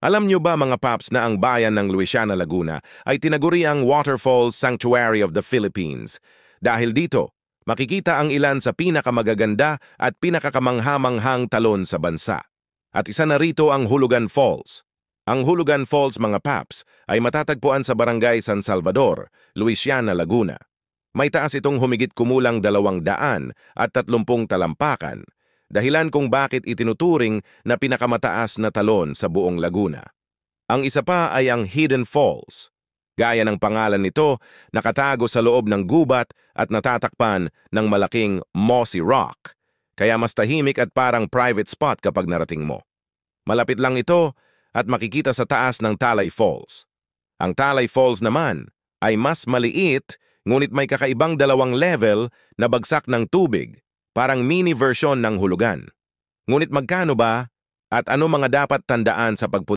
Alam nyo ba mga paps na ang bayan ng Luisiana, Laguna ay tinaguriang Waterfalls Sanctuary of the Philippines? Dahil dito, makikita ang ilan sa pinakamagaganda at pinakakamanghamanghang talon sa bansa. At isa na rito ang Hulugan Falls. Ang Hulugan Falls, mga paps, ay matatagpuan sa Barangay San Salvador, Luisiana, Laguna. May taas itong humigit kumulang 230 talampakan, dahilan kung bakit itinuturing na pinakamataas na talon sa buong Laguna. Ang isa pa ay ang Hidden Falls. Gaya ng pangalan nito, nakatago sa loob ng gubat at natatakpan ng malaking mossy rock, kaya mas tahimik at parang private spot kapag narating mo. Malapit lang ito at makikita sa taas ng Talay Falls. Ang Talay Falls naman ay mas maliit, ngunit may kakaibang 2 level na bagsak ng tubig, parang mini version ng hulugan. Ngunit magkano ba at ano mga dapat tandaan sa pagpunta?